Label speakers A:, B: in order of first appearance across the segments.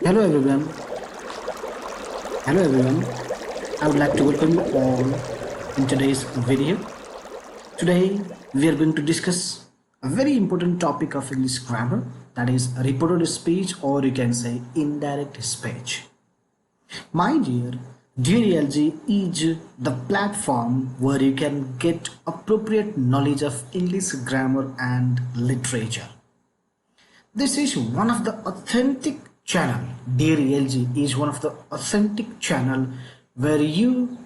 A: Hello everyone. Hello everyone. I would like to welcome you all in today's video. Today we are going to discuss a very important topic of English grammar, that is reported speech, or you can say indirect speech. My Dear LG is the platform where you can get appropriate knowledge of English grammar and literature. This is one of the authentic channel. Dear LG is one of the authentic channel where you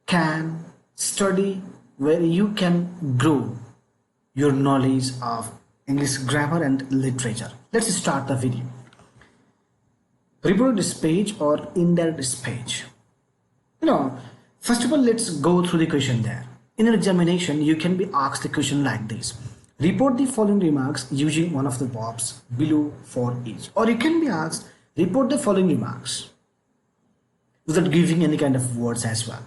A: can study, where you can grow your knowledge of English grammar and literature. Let's start the video. Reported speech or indirect speech. First of all, let's go through the question there. In an examination, you can be asked a question like this. Report the following remarks using one of the verbs below for each. Or you can be asked, report the following remarks without giving any kind of words as well.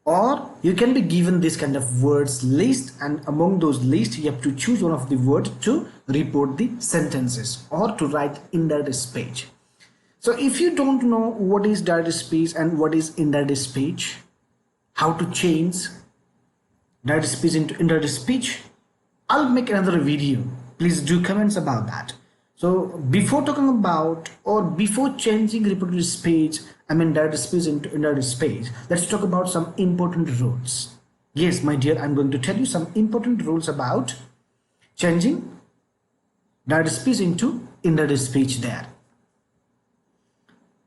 A: Or you can be given this kind of words list, and among those lists you have to choose one of the words to report the sentences or to write indirect speech. So if you don't know what is direct speech and what is indirect speech, how to change direct speech into indirect speech, I'll make another video. Please do comments about that. So before talking about or before changing reported speech, direct speech into indirect speech, let's talk about some important rules. Yes, my dear, I'm going to tell you some important rules about changing direct speech into indirect speech there.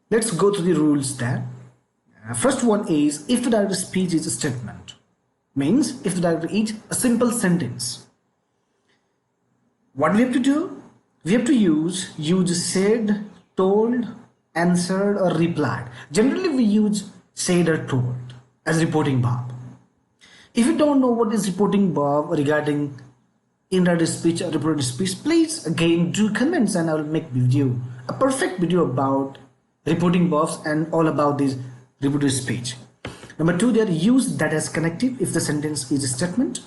A: Let's go through the rules there. First one is, if the direct speech is a statement, means if the direct is a simple sentence, what we have to do? We have to use said, told, answered or replied. Generally we use said or told as reporting verb. If you don't know what is reporting verb regarding indirect speech or reported speech, please again do comments and I will make a perfect video about reporting verbs and all about this reported speech. Number two, there, use that as connective if the sentence is a statement.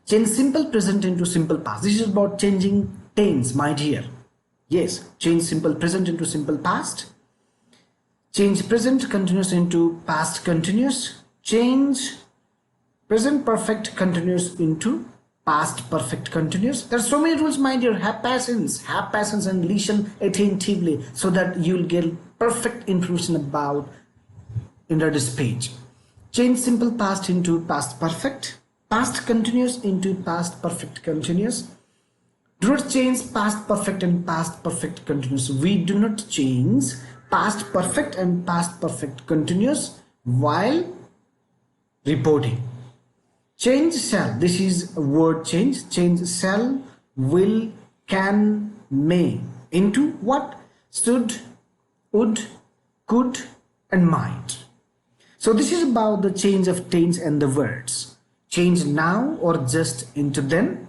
A: Change simple present into simple past. This is about changing tense, my dear. Yes, change simple present into simple past. Change present continuous into past continuous. Change present perfect continuous into past perfect continuous. There are so many rules, my dear. Have patience and listen attentively so that you'll get perfect information about indirect speech. Change simple past into past perfect. Past continuous into past perfect continuous. Do not change past perfect and past perfect continuous. We do not change past perfect and past perfect continuous while reporting. Change shall. This is a word change. Change shall, will, can, may into what? Should, would, could and might. So this is about the change of tense and the words. Change now or just into then.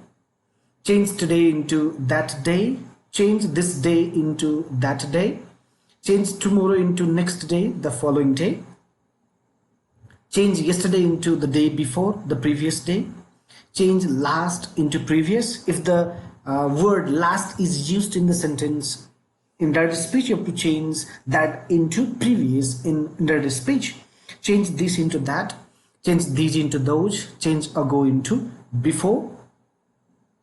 A: Change today into that day. Change this day into that day. Change tomorrow into next day, the following day. Change yesterday into the day before, the previous day. Change last into previous. If the word last is used in the sentence in direct speech, you have to change that into previous in indirect speech. Change this into that. Change these into those, change ago into before,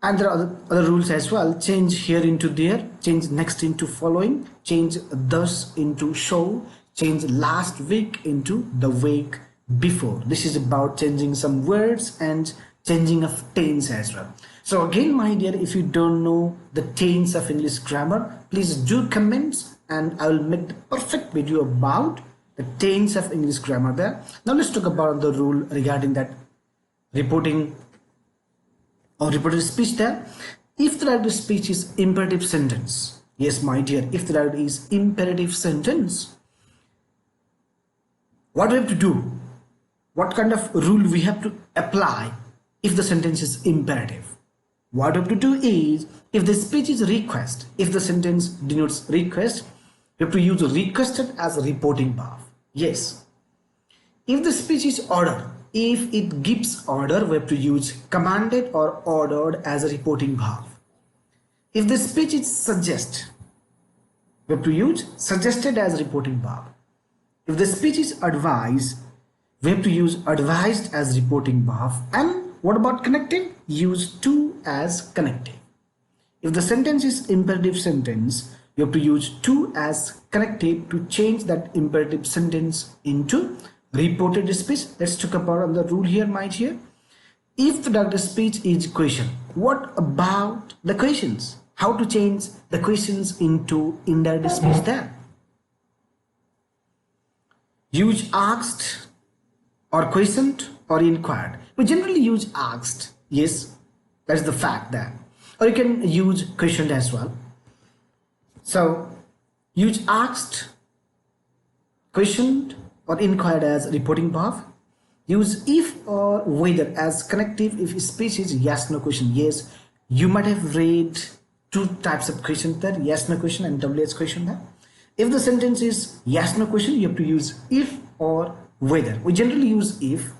A: and there are other rules as well. Change here into there, change next into following, change thus into so, change last week into the week before. This is about changing some words and changing of tense as well. So again, my dear, if you don't know the tense of English grammar, please do comments and I will make the perfect video about the tense of English grammar there. Now let's talk about the rule regarding that reporting or reported speech there. If the direct speech is imperative sentence, yes my dear, if the direct is imperative sentence, what do we have to do? What kind of rule we have to apply if the sentence is imperative? What we have to do is, if the speech is request, if the sentence denotes request, we have to use requested as a reporting verb. Yes. If the speech is order, if it gives order, we have to use commanded or ordered as a reporting verb. If the speech is suggest, we have to use suggested as reporting verb. If the speech is advised, we have to use advised as reporting verb. And what about connective? Use to as connective. If the sentence is imperative sentence, you have to use to as connective to change that imperative sentence into reported speech. Let's talk about the rule here, my dear. If the direct speech is question, what about the questions? How to change the questions into indirect speech there? Use asked or questioned or inquired. We generally use asked. Yes, that's the fact there. Or you can use questioned as well. So use asked, questioned or inquired as reporting verb. Use if or whether as connective if speech is yes no question. Yes, you might have read two types of questions there, yes no question and WH question there. If the sentence is yes no question, you have to use if or whether. We generally use if.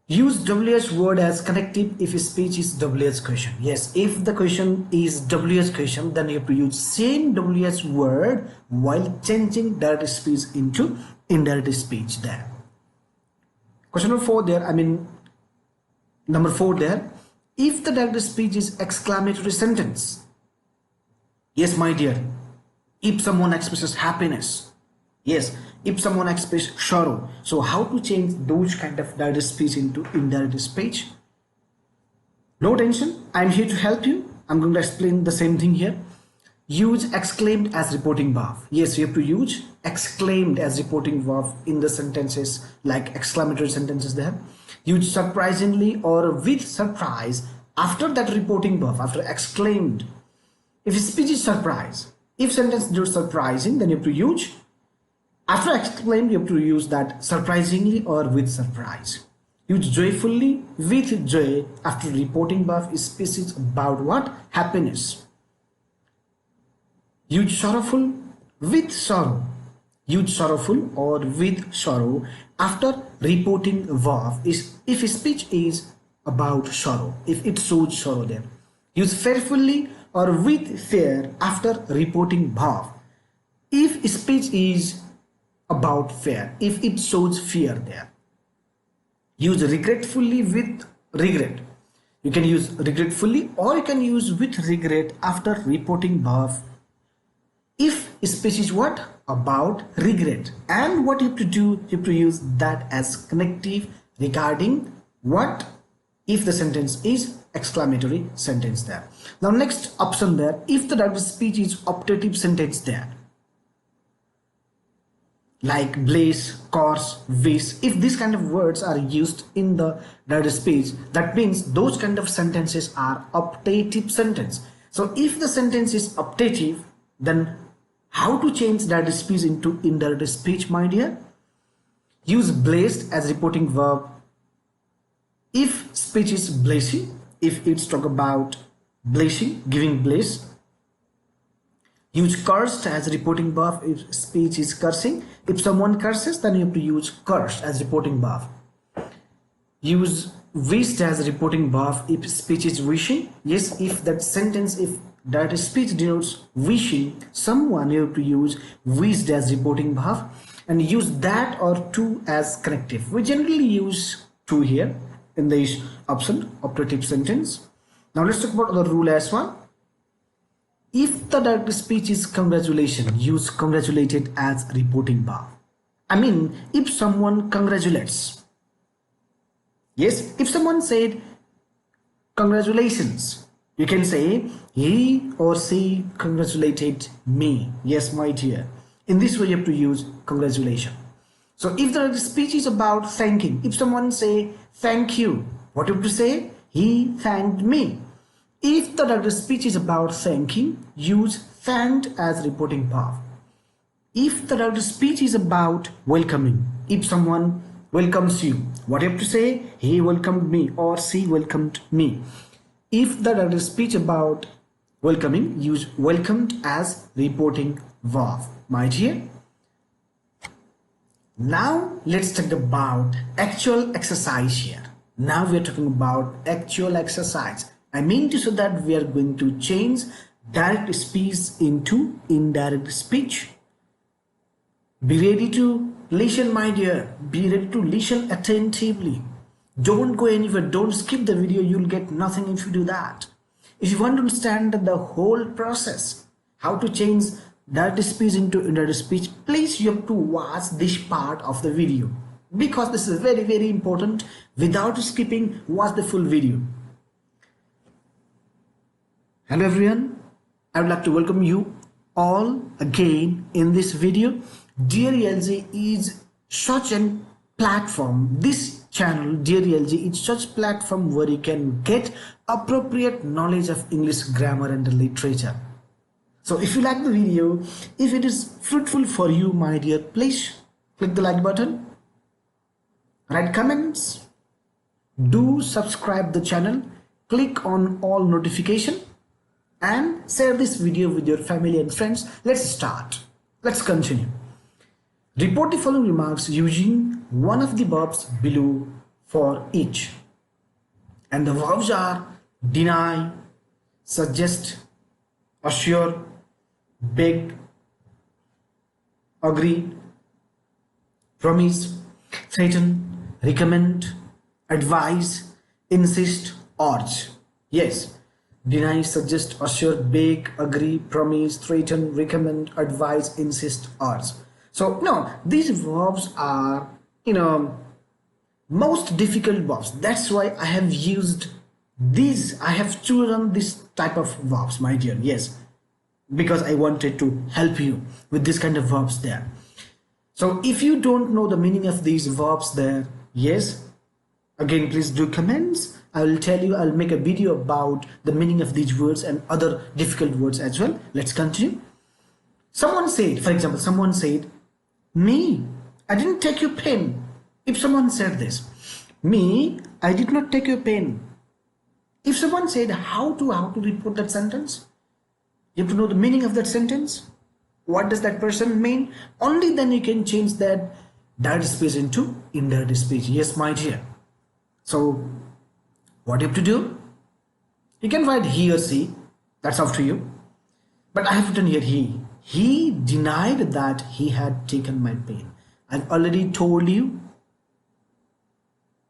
A: Use WH word as connective if speech is WH question. Yes, if the question is WH question, then you have to use same WH word while changing direct speech into indirect speech there. Question number 4 there, number 4 there. If the direct speech is exclamatory sentence, yes my dear, if someone expresses happiness, yes, if someone expresses sorrow. So how to change those kind of direct speech into indirect speech? No tension, I'm here to help you. I'm going to explain the same thing here. Use exclaimed as reporting verb. Yes, you have to use exclaimed as reporting verb in the sentences like exclamatory sentences there. Use surprisingly or with surprise after that reporting verb, after exclaimed. If speech is surprise, if sentence is surprising, then you have to use after exclaimed, you have to use that surprisingly or with surprise. Use joyfully with joy after reporting verb is speech is about what? Happiness. Use sorrowful with sorrow. Use sorrowful or with sorrow after reporting verb is if speech is about sorrow, if it shows sorrow there. Use fearfully or with fear after reporting verb if speech is about fear, if it shows fear there. Use regretfully with regret. You can use regretfully or you can use with regret after reporting verb if speech is what? About regret. And what you have to do, you have to use that as connective regarding what? If the sentence is exclamatory sentence there. Now next option there, if the direct speech is optative sentence there, like bless, curse, wish. If these kind of words are used in the direct speech, that means those kind of sentences are optative sentence. So if the sentence is optative, then how to change direct speech into indirect speech, my dear? Use blessed as reporting verb if speech is blessing, if it's talk about blessing, giving bless. Use cursed as reporting verb if speech is cursing. If someone curses, then you have to use cursed as reporting verb. Use wished as reporting verb if speech is wishing. Yes, if that sentence, if direct speech denotes wishing someone, you have to use wished as reporting verb and use that or to as connective. We generally use to here in this option, optative sentence. Now let's talk about the rule as well. If the direct speech is congratulation, use congratulated as reporting verb. If someone congratulates. Yes, if someone said congratulations, you can say he or she congratulated me. Yes, my dear. In this way, you have to use congratulation. So if the speech is about thanking, if someone say thank you, what you have to say? He thanked me. If the direct speech is about thanking, use thanked as reporting verb. If the direct speech is about welcoming, if someone welcomes you, what you have to say? He welcomed me or she welcomed me. If the direct speech about welcoming, use welcomed as reporting verb. My dear. Now let's talk about actual exercise here. Now we are talking about actual exercise. I mean to say that we are going to change direct speech into indirect speech. Be ready to listen, my dear. Be ready to listen attentively. Don't go anywhere. Don't skip the video. You'll get nothing if you do that. If you want to understand the whole process, how to change direct speech into indirect speech, please you have to watch this part of the video, because this is very, very important. Without skipping, watch the full video. Hello everyone, I would like to welcome you all again in this video. Dear LG is such a platform. This channel, Dear LG, is such platform where you can get appropriate knowledge of English grammar and literature. So if you like the video, if it is fruitful for you, my dear, please click the like button, write comments, do subscribe the channel, click on all notification, and share this video with your family and friends. Let's start. Let's continue. Report the following remarks using one of the verbs below for each. And the verbs are deny, suggest, assure, beg, agree, promise, threaten, recommend, advise, insist, urge. Yes. Deny, suggest, assure, beg, agree, promise, threaten, recommend, advise, insist, urge. So no, these verbs are, most difficult verbs. That's why I have used these. I have chosen this type of verbs, my dear. Yes, because I wanted to help you with this kind of verbs there. So if you don't know the meaning of these verbs there, yes, again, please do comments. I will tell you, I'll make a video about the meaning of these words and other difficult words as well. Let's continue. Someone said, for example, someone said, me, I didn't take your pen. If someone said this, me, I did not take your pen. If someone said how to report that sentence, you have to know the meaning of that sentence. What does that person mean? Only then you can change that direct speech into indirect speech. Yes, my dear. So what you have to do? You can write he or she. That's up to you. But I have written here he. He denied that he had taken my pen. I've already told you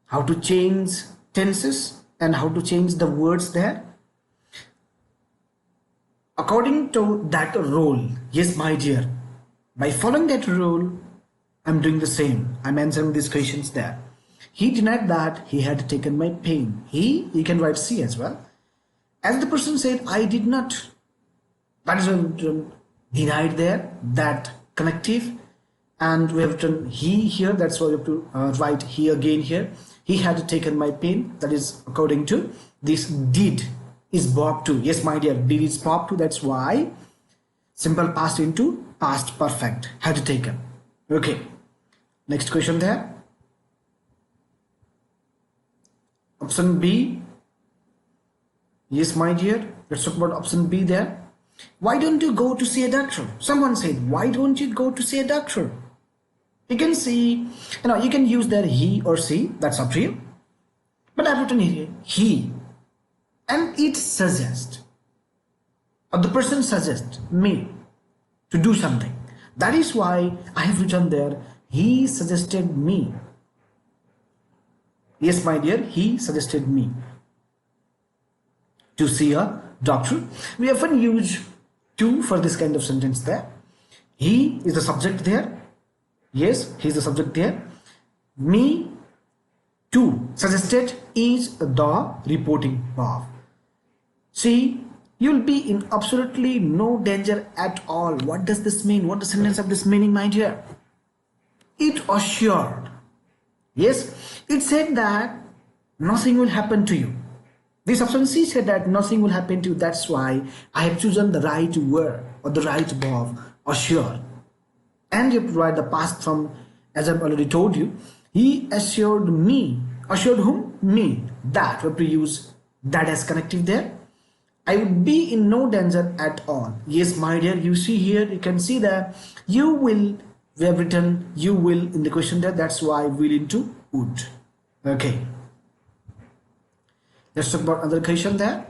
A: how to change tenses and how to change the words there according to that rule. Yes, my dear. By following that rule, I'm doing the same. I'm answering these questions there. He denied that he had taken my pen. He, you can write C as well. As the person said, I did not. That is denied there, that connective. And we have written he here. That's why we have to write he again here. He had taken my pen. That is according to this did is verb 2. Yes, my dear, did is verb 2. That's why simple past into past perfect. Had taken. Okay. Next question there. Option B. Yes, my dear. Let's talk about option B there. Why don't you go to see a doctor? Someone said, why don't you go to see a doctor? You can see, you can use there he or she. That's up to you. But I've written here he. And it suggests, or the person suggests me to do something. That is why I have written there, he suggested me. Yes, my dear, he suggested me to see a doctor. We often use to for this kind of sentence there. He is the subject there. Yes, he is the subject there. Me, to, suggested is the reporting verb. See, you will be in absolutely no danger at all. What does this mean? What the sentence of this meaning, my dear? It assured. Yes, it said that nothing will happen to you. This option C said that nothing will happen to you. That's why I have chosen the right word or the right verb, assure. And you have to write the past from, as I've already told you, he assured me. Assured whom? Me. That we have to use that as connective there. I would be in no danger at all. Yes, my dear, you see here, you can see that you will. We have written you will in the question there. That's why will into would. Okay. Let's talk about another question there.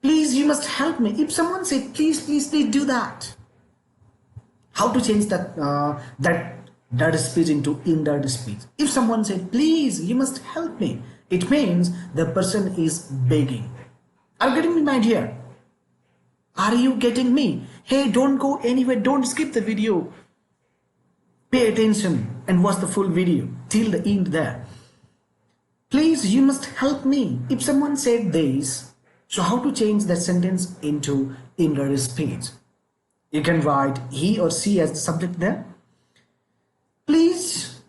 A: Please, you must help me. If someone said, please, please, please do that. How to change that direct speech into indirect speech? If someone said, please, you must help me, it means the person is begging. Are you getting me, my dear? Are you getting me? Hey, don't go anywhere. Don't skip the video. Pay attention and watch the full video till the end there. Please, you must help me. If someone said this, so how to change that sentence into indirect speech? You can write he or she as the subject there. Please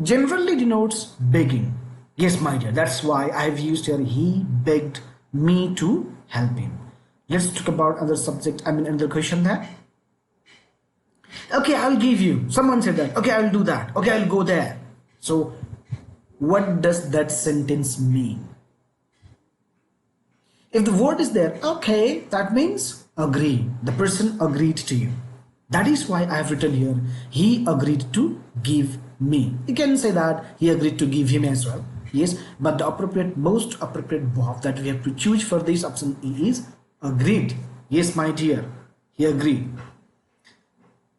A: generally denotes begging. Yes, my dear, that's why I have used here he begged me to help him. Let's talk about other subject, another question there. Okay, I'll give you. Someone said that. Okay, I'll do that. Okay, I'll go there. So, what does that sentence mean? If the word is there, okay, that means agree. The person agreed to you. That is why I have written here, he agreed to give me. You can say that he agreed to give him as well. Yes, but the most appropriate verb that we have to choose for this option E is agreed. Yes, my dear, he agreed.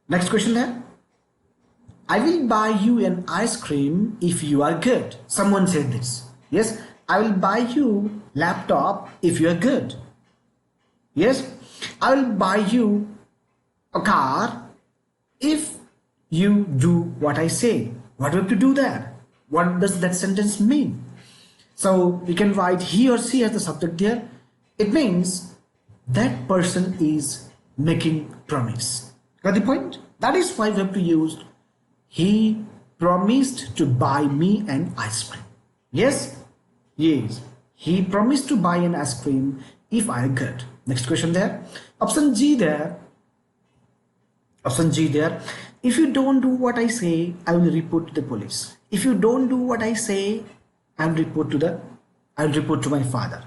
A: Next question there. I will buy you an ice cream if you are good. Someone said this. Yes, I will buy you laptop if you are good. Yes, I will buy you a car if you do what I say. What do you have to do there? What does that sentence mean? So you can write he or she as the subject there. It means that person is making promise. Got the point? That is why we have to use he promised to buy me an ice cream. Yes? Yes. He promised to buy an ice cream if I good. Next question there. Option G there. Option G there. If you don't do what I say, I will report to the police. If you don't do what I say, I'll report to my father.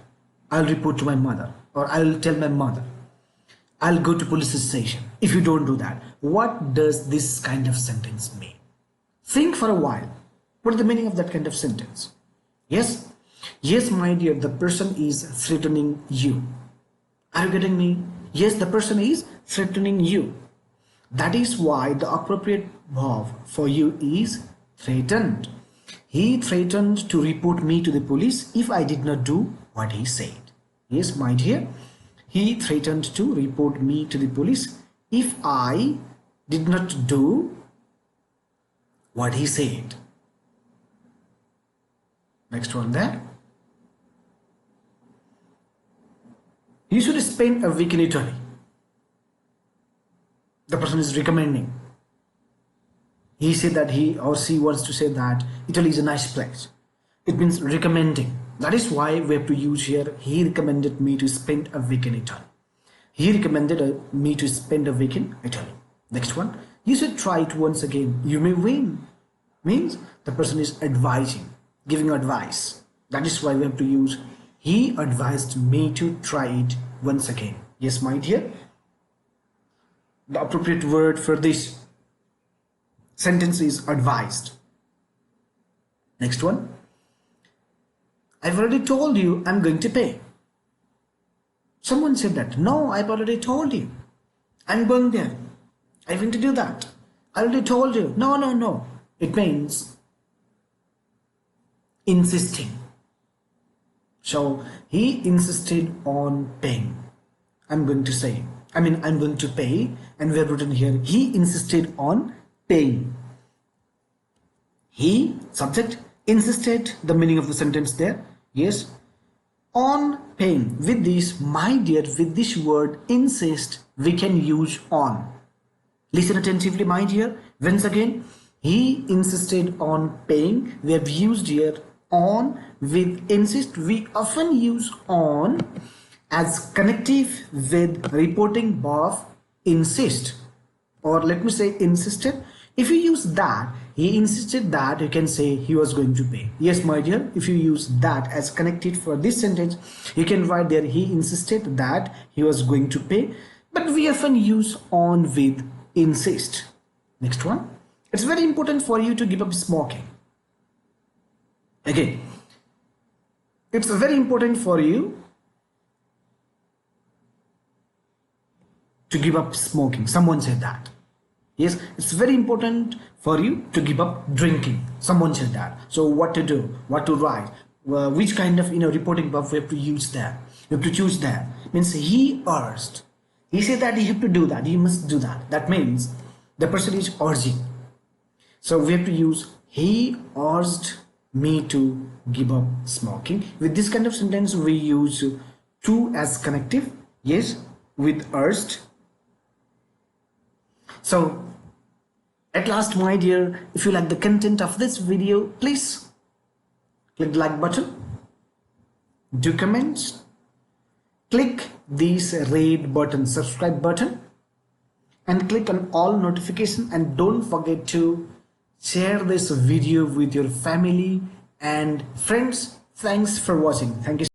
A: I'll report to my mother. Or I'll tell my mother. I'll go to police station if you don't do that. What does this kind of sentence mean? Think for a while. What is the meaning of that kind of sentence? Yes? Yes, my dear, the person is threatening you. Are you getting me? Yes, the person is threatening you. That is why the appropriate verb for you is threatened. He threatened to report me to the police if I did not do what he said. Yes, my dear. He threatened to report me to the police if I did not do what he said. Next one there. You should spend a week in Italy. The person is recommending. He said that he or she wants to say that Italy is a nice place. It means recommending. That is why we have to use here, he recommended me to spend a week in Italy. He recommended me to spend a week in Italy. Next one. You should try it once again. You may win. Means the person is advising, giving advice. That is why we have to use he advised me to try it once again. Yes, my dear. The appropriate word for this sentence is advised. Next one. I've already told you I'm going to pay. Someone said that. No, I've already told you. I'm going there. I'm going to do that. I already told you. No, no, no. It means insisting. So he insisted on paying. I'm going to say. I'm going to pay. And we have written here. He insisted on paying. He, subject, insisted, the meaning of the sentence there. Yes. On paying. With this, my dear, with this word insist, we can use on. Listen attentively, my dear. Once again, he insisted on paying. We have used here on with insist. We often use on as connective with reporting verb insist. Or let me say insisted. If you use that, he insisted that, you can say he was going to pay. Yes, my dear, if you use that as connected for this sentence, you can write there he insisted that he was going to pay. But we often use on with insist. Next one. It's very important for you to give up smoking. Again, it's very important for you to give up smoking. Someone said that. Yes, it's very important for you to give up drinking. Someone said that. So what to do? What to write? Which kind of reporting verb we have to use there? You have to choose there. Means he urged. He said that you have to do that. You must do that. That means the person is urging. So we have to use he urged me to give up smoking. With this kind of sentence, we use to as connective. Yes, with urged. So at last, my dear, if you like the content of this video, please click the like button, do comments, click this red button, subscribe button, and click on all notification, and don't forget to share this video with your family and friends. Thanks for watching. Thank you.